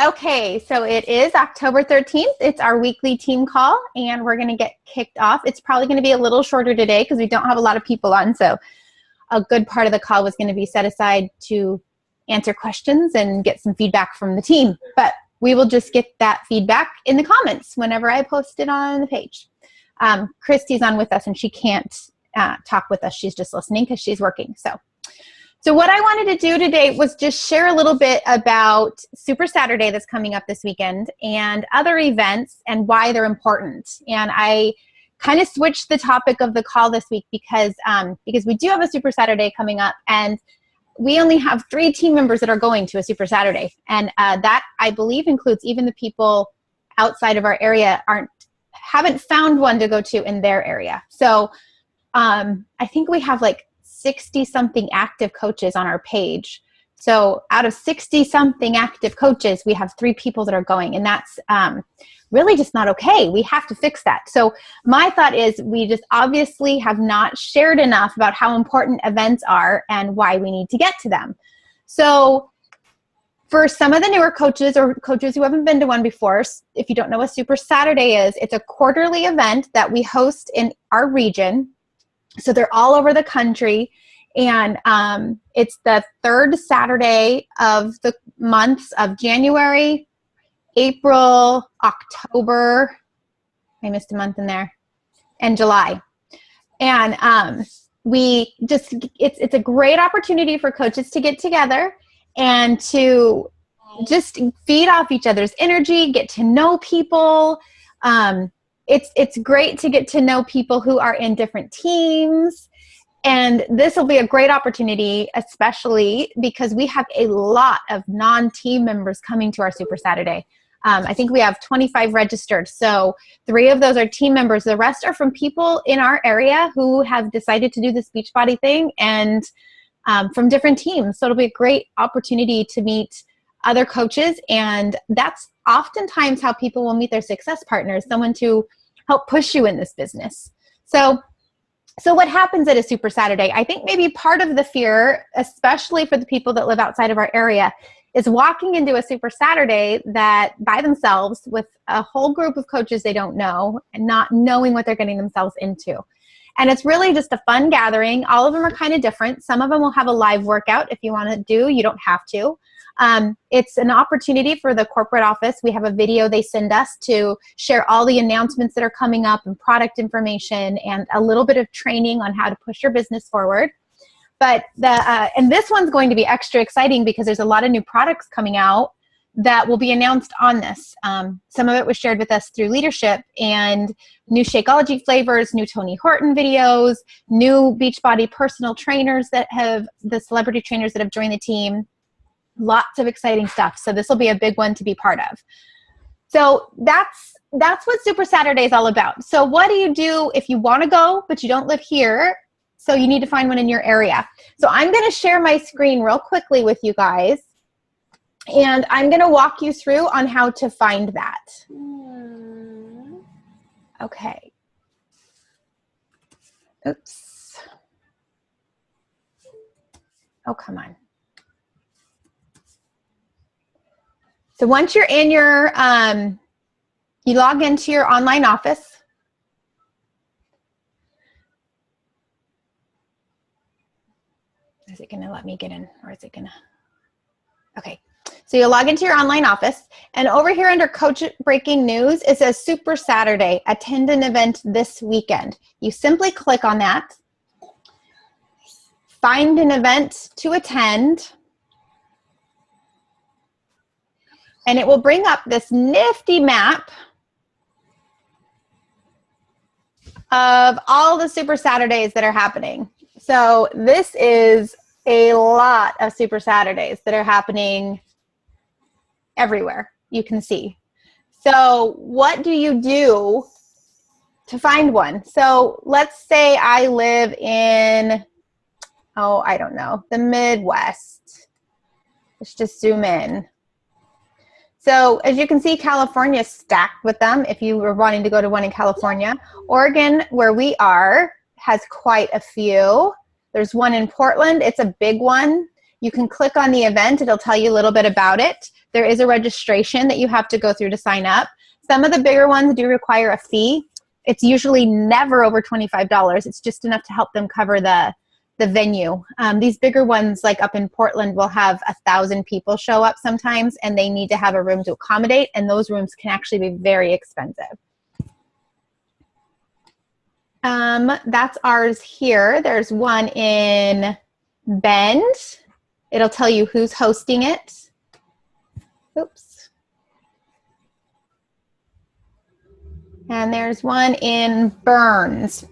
Okay, so it is October 13th. It's our weekly team call, and we're going to get kicked off. It's probably going to be a little shorter today because we don't have a lot of people on, so a good part of the call was going to be set aside to answer questions and get some feedback from the team. But we will just get that feedback in the comments whenever I post it on the page. Christy's on with us, and she can't talk with us. She's just listening because she's working. So what I wanted to do today was just share a little bit about Super Saturday that's coming up this weekend and other events and why they're important. And I kind of switched the topic of the call this week because we do have a Super Saturday coming up, and we only have 3 team members that are going to a Super Saturday. And that, I believe, includes even the people outside of our area haven't found one to go to in their area. So I think we have like 60-something active coaches on our page. So out of 60-something active coaches, we have 3 people that are going, and that's really just not okay. We have to fix that. So my thought is we just obviously have not shared enough about how important events are and why we need to get to them. So for some of the newer coaches or coaches who haven't been to one before, if you don't know what Super Saturday is, it's a quarterly event that we host in our region. So they're all over the country, and it's the 3rd Saturday of the months of January, April, October, I missed a month in there, and July. And it's a great opportunity for coaches to get together and to just feed off each other's energy, get to know people. It's great to get to know people who are in different teams. And this will be a great opportunity, especially because we have a lot of non-team members coming to our Super Saturday. I think we have 25 registered. So 3 of those are team members. The rest are from people in our area who have decided to do this Beachbody thing and from different teams. So it'll be a great opportunity to meet other coaches. And that's oftentimes how people will meet their success partners, someone to help push you in this business. So what happens at a Super Saturday? I think maybe part of the fear, especially for the people that live outside of our area, is walking into a Super Saturday that by themselves with a whole group of coaches they don't know and not knowing what they're getting themselves into. And it's really just a fun gathering. All of them are kind of different. Some of them will have a live workout if you want to do. You don't have to. It's an opportunity for the corporate office. We have a video they send us to share all the announcements that are coming up and product information and a little bit of training on how to push your business forward. But and this one's going to be extra exciting because there's a lot of new products coming out that will be announced on this. Some of it was shared with us through leadership, and new Shakeology flavors, new Tony Horton videos, new Beachbody personal trainers the celebrity trainers that have joined the team. Lots of exciting stuff. So this will be a big one to be part of. So that's what Super Saturday is all about. So what do you do if you want to go, but you don't live here? So you need to find one in your area. So I'm going to share my screen real quickly with you guys, and I'm going to walk you through on how to find that. Okay. Oops. Oh, come on. So once you're in your, you log into your online office. Is it going to let me get in, or is it going to? Okay. So you log into your online office, and over here under Coach Breaking News, it says Super Saturday, attend an event this weekend. You simply click on that, find an event to attend, and it will bring up this nifty map of all the Super Saturdays that are happening. So this is a lot of Super Saturdays that are happening everywhere, you can see. So what do you do to find one? So let's say I live in, I don't know, the Midwest. Let's just zoom in. So as you can see, California is stacked with them if you were wanting to go to one in California. Oregon, where we are, has quite a few. There's one in Portland. It's a big one. You can click on the event. It'll tell you a little bit about it. There is a registration that you have to go through to sign up. Some of the bigger ones do require a fee. It's usually never over $25. It's just enough to help them cover the venue. These bigger ones, like up in Portland, will have 1,000 people show up sometimes, and they need to have a room to accommodate, and those rooms can actually be very expensive. That's ours here. There's one in Bend. It'll tell you who's hosting it. Oops. And there's one in Burns.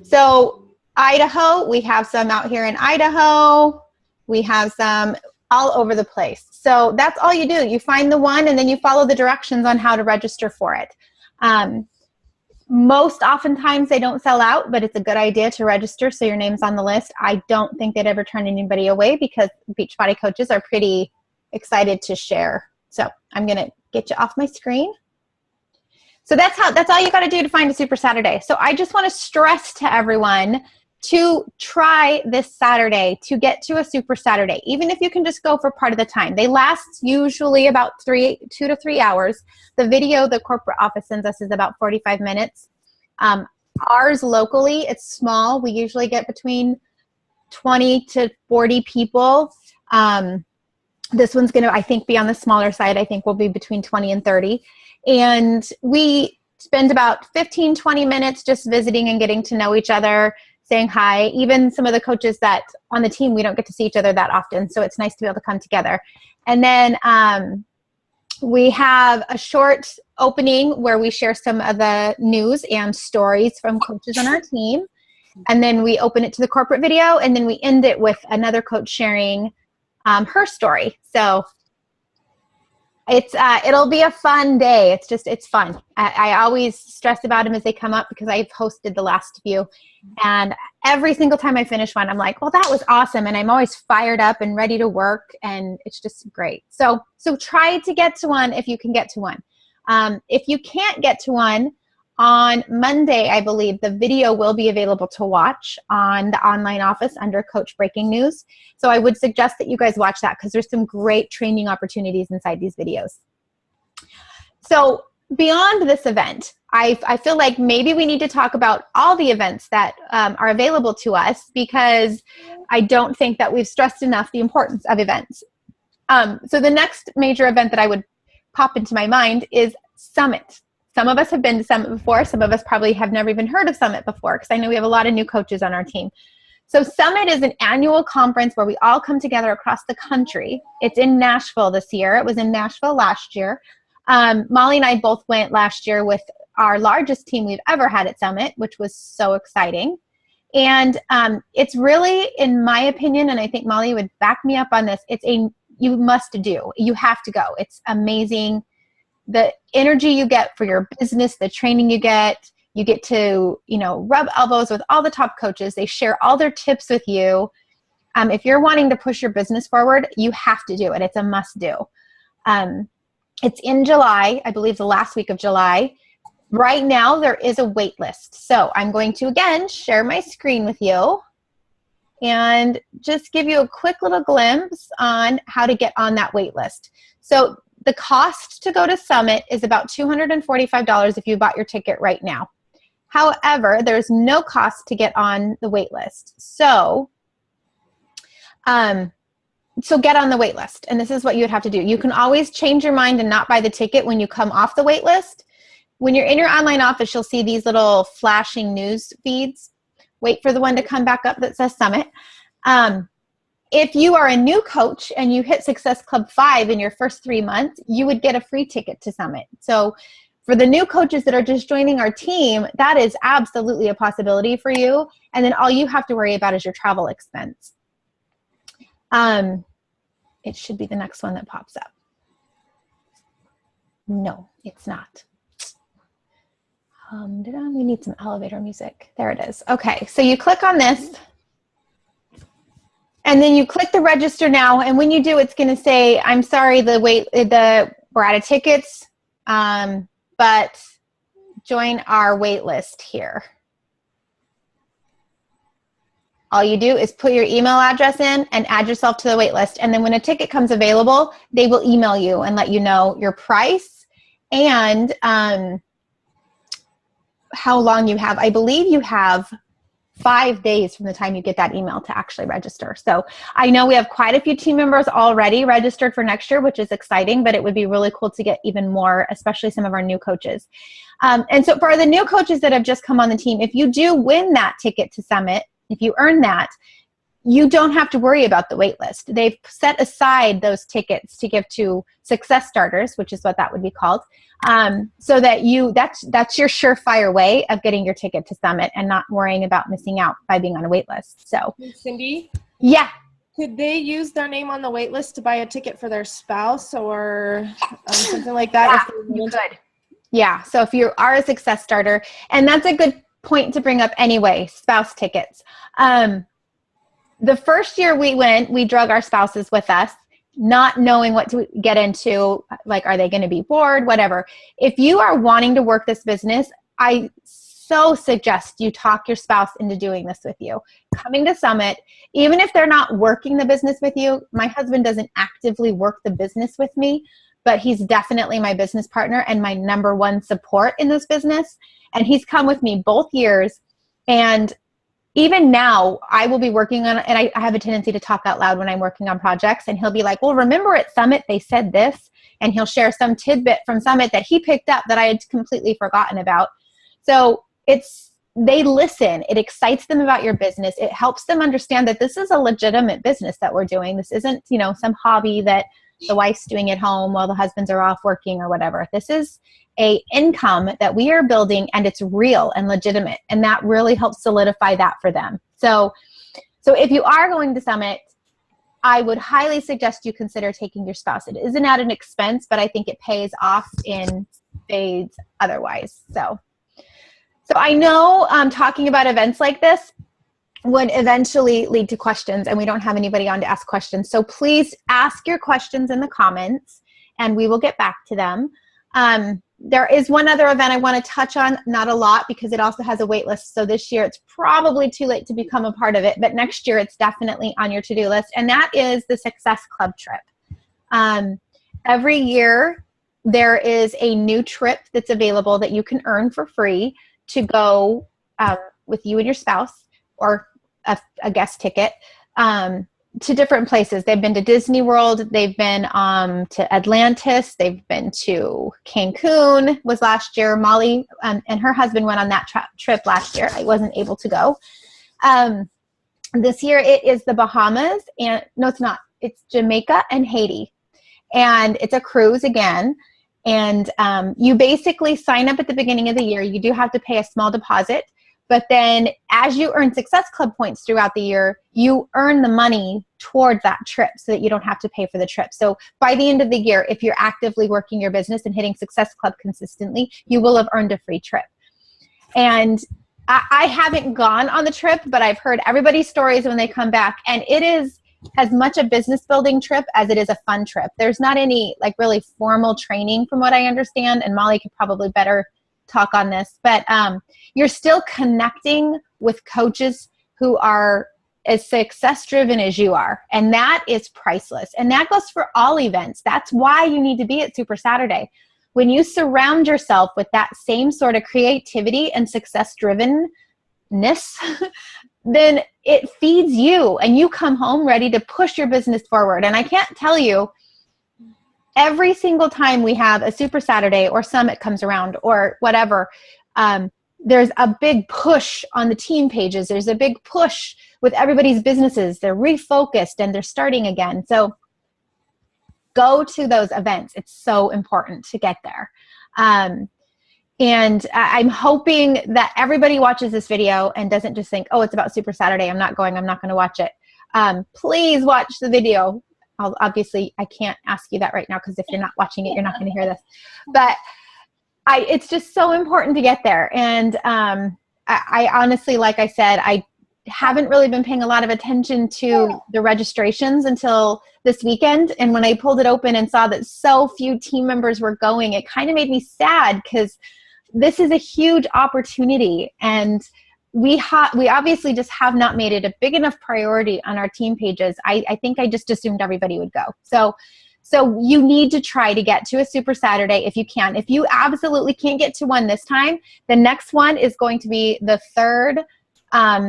So Idaho, we have some out here in Idaho. We have some all over the place. So that's all you do. You find the one and then you follow the directions on how to register for it. Most oftentimes they don't sell out, but it's a good idea to register so your name's on the list. I don't think they'd ever turn anybody away because Beachbody coaches are pretty excited to share. So I'm gonna get you off my screen. So that's all you got to do to find a Super Saturday. So I just want to stress to everyone to try this Saturday to get to a Super Saturday, even if you can just go for part of the time. They last usually about 2 to 3 hours. The video the corporate office sends us is about 45 minutes. Ours locally, it's small. We usually get between 20 to 40 people. This one's going to, I think, be on the smaller side. I think we'll be between 20 and 30. And we spend about 15, 20 minutes just visiting and getting to know each other, saying hi. Even some of the coaches that on the team, we don't get to see each other that often. So it's nice to be able to come together. And then we have a short opening where we share some of the news and stories from coaches on our team. And then we open it to the corporate video. And then we end it with another coach sharing her story. So it'll be a fun day. It's fun. I always stress about them as they come up because I've hosted the last few. And every single time I finish one, I'm like, well, that was awesome. And I'm always fired up and ready to work. And it's just great. So try to get to one if you can get to one. If you can't get to one, on Monday, I believe, the video will be available to watch on the online office under Coach Breaking News. So I would suggest that you guys watch that because there's some great training opportunities inside these videos. So beyond this event, I feel like maybe we need to talk about all the events that are available to us because I don't think that we've stressed enough the importance of events. So the next major event that I would pop into my mind is Summit. Some of us have been to Summit before. Some of us probably have never even heard of Summit before because I know we have a lot of new coaches on our team. So Summit is an annual conference where we all come together across the country. It's in Nashville this year. It was in Nashville last year. Molly and I both went last year with our largest team we've ever had at Summit, which was so exciting. And it's really, in my opinion, and I think Molly would back me up on this, you must do. You have to go. It's amazing. The energy you get for your business, the training you get to, rub elbows with all the top coaches. They share all their tips with you. If you're wanting to push your business forward, you have to do it. It's a must do. It's in July, I believe the last week of July. Right now, there is a wait list. So I'm going to, again, share my screen with you and just give you a quick little glimpse on how to get on that wait list. So the cost to go to Summit is about $245 if you bought your ticket right now. However, there's no cost to get on the wait list. So get on the wait list. And this is what you would have to do. You can always change your mind and not buy the ticket when you come off the wait list. When you're in your online office, you'll see these little flashing news feeds. Wait for the one to come back up that says Summit. If you are a new coach and you hit Success Club 5 in your first 3 months, you would get a free ticket to Summit. So for the new coaches that are just joining our team, that is absolutely a possibility for you. And then all you have to worry about is your travel expense. It should be the next one that pops up. No, it's not. We need some elevator music. There it is. Okay, so you click on this. And then you click the register now, and when you do, it's going to say, I'm sorry, we're out of tickets, but join our wait list here. All you do is put your email address in and add yourself to the wait list. And then when a ticket comes available, they will email you and let you know your price and how long you have. I believe you have 5 days from the time you get that email to actually register. So I know we have quite a few team members already registered for next year, which is exciting, but it would be really cool to get even more, especially some of our new coaches. And so for the new coaches that have just come on the team, if you do win that ticket to Summit, if you earn that, you don't have to worry about the wait list. They've set aside those tickets to give to success starters, which is what that would be called, so that that's your surefire way of getting your ticket to Summit and not worrying about missing out by being on a wait list. So, Cindy? Yeah. Could they use their name on the wait list to buy a ticket for their spouse or something like that? Yeah, you could. Yeah, so if you are a success starter, and that's a good point to bring up anyway, spouse tickets. The first year we went, we drug our spouses with us, not knowing what to get into, like, are they going to be bored, whatever. If you are wanting to work this business, I so suggest you talk your spouse into doing this with you. Coming to Summit, even if they're not working the business with you, my husband doesn't actively work the business with me, but he's definitely my business partner and my number one support in this business. And he's come with me both years. And even now, I will be working on, and I have a tendency to talk out loud when I'm working on projects, and he'll be like, well, remember at Summit, they said this, and he'll share some tidbit from Summit that he picked up that I had completely forgotten about. So they listen. It excites them about your business. It helps them understand that this is a legitimate business that we're doing. This isn't, some hobby that the wife's doing at home while the husbands are off working or whatever. This is a income that we are building, and it's real and legitimate. And that really helps solidify that for them. So if you are going to Summit, I would highly suggest you consider taking your spouse. It isn't at an expense, but I think it pays off in spades otherwise. So I know talking about events like this would eventually lead to questions, and we don't have anybody on to ask questions. So please ask your questions in the comments, and we will get back to them. There is one other event I want to touch on, not a lot because it also has a wait list. So this year it's probably too late to become a part of it, but next year it's definitely on your to-do list, and that is the Success Club trip. Every year there is a new trip that's available that you can earn for free to go with you and your spouse, or a guest ticket, to different places. They've been to Disney World. They've been to Atlantis. They've been to Cancun was last year. Molly and her husband went on that trip last year. I wasn't able to go. This year it is the Bahamas, and no, it's not. It's Jamaica and Haiti. And it's a cruise again. And you basically sign up at the beginning of the year. You do have to pay a small deposit. But then as you earn Success Club points throughout the year, you earn the money towards that trip so that you don't have to pay for the trip. So by the end of the year, if you're actively working your business and hitting Success Club consistently, you will have earned a free trip. And I haven't gone on the trip, but I've heard everybody's stories when they come back. And it is as much a business building trip as it is a fun trip. There's not any really formal training from what I understand. And Molly could probably better talk on this, but you're still connecting with coaches who are as success driven as you are, and that is priceless. And that goes for all events. That's why you need to be at Super Saturday. When you surround yourself with that same sort of creativity and success drivenness, then it feeds you and you come home ready to push your business forward. And I can't tell you, every single time we have a Super Saturday or Summit comes around or whatever, there's a big push on the team pages. There's a big push with everybody's businesses. They're refocused and they're starting again. So go to those events. It's so important to get there. And I'm hoping that everybody watches this video and doesn't just think, oh, it's about Super Saturday. I'm not going to watch it. Please watch the video. Obviously, I can't ask you that right now because if you're not watching it, you're not going to hear this. But it's just so important to get there. And I honestly, like I said, I haven't really been paying a lot of attention to the registrations until this weekend. And when I pulled it open and saw that so few team members were going, it kind of made me sad because this is a huge opportunity. And we obviously just have not made it a big enough priority on our team pages. I think I just assumed everybody would go. So you need to try to get to a Super Saturday if you can. If you absolutely can't get to one this time, the next one is going to be the third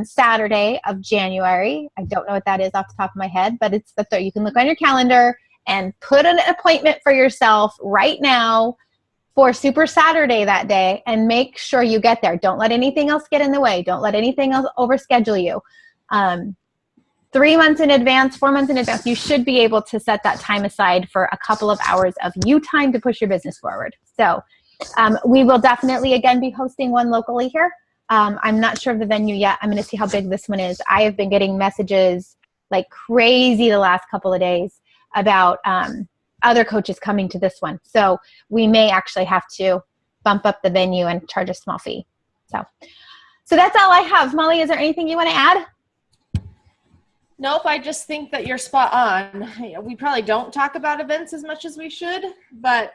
Saturday of January. I don't know what that is off the top of my head, but it's the third. You can look on your calendar and put an appointment for yourself right now for Super Saturday that day, and make sure you get there. Don't let anything else get in the way. Don't let anything else overschedule you. 3 months in advance, 4 months in advance, you should be able to set that time aside for a couple of hours of you time to push your business forward. So we will definitely, again, be hosting one locally here. I'm not sure of the venue yet. I'm going to see how big this one is. I have been getting messages like crazy the last couple of days about other coaches coming to this one. So we may actually have to bump up the venue and charge a small fee. So that's all I have. Molly, is there anything you want to add? Nope, I just think that you're spot on. We probably don't talk about events as much as we should, but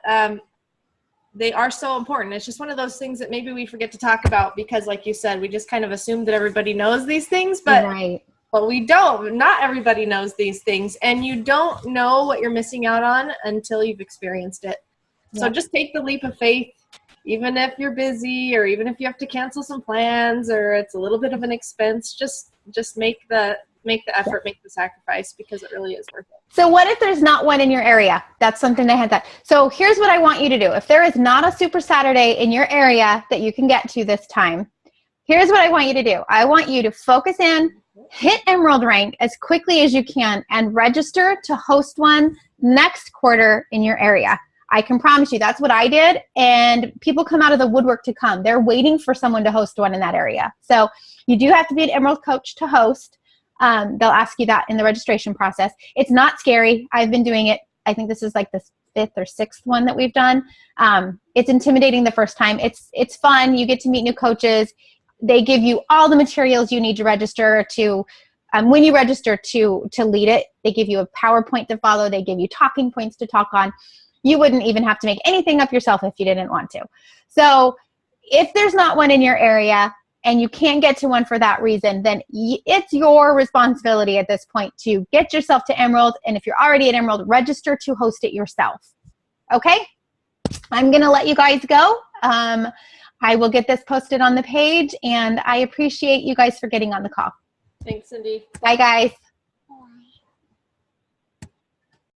they are so important. It's just one of those things that maybe we forget to talk about because, like you said, we just kind of assume that everybody knows these things, but we don't. Not everybody knows these things, and you don't know what you're missing out on until you've experienced it. Yeah. So just take the leap of faith, even if you're busy or even if you have to cancel some plans or it's a little bit of an expense, just make the effort, make the sacrifice, because it really is worth it. So what if there's not one in your area? That's something I had that. So here's what I want you to do. If there is not a Super Saturday in your area that you can get to this time, here's what I want you to do. I want you to focus in, hit Emerald rank as quickly as you can, and register to host one next quarter in your area. I can promise you that's what I did, and people come out of the woodwork to come. They're waiting for someone to host one in that area. So you do have to be an Emerald coach to host. They'll ask you that in the registration process. It's not scary. I've been doing it. I think this is like the 5th or 6th one that we've done. It's intimidating the first time. It's fun. You get to meet new coaches. They give you all the materials you need to register to, when you register to lead it, they give you a PowerPoint to follow. They give you talking points to talk on. You wouldn't even have to make anything up yourself if you didn't want to. So if there's not one in your area, and you can't get to one for that reason, then it's your responsibility at this point to get yourself to Emerald. And if you're already at Emerald, register to host it yourself. Okay? I'm going to let you guys go. I will get this posted on the page, and I appreciate you guys for getting on the call. Thanks, Cindy. Bye, guys.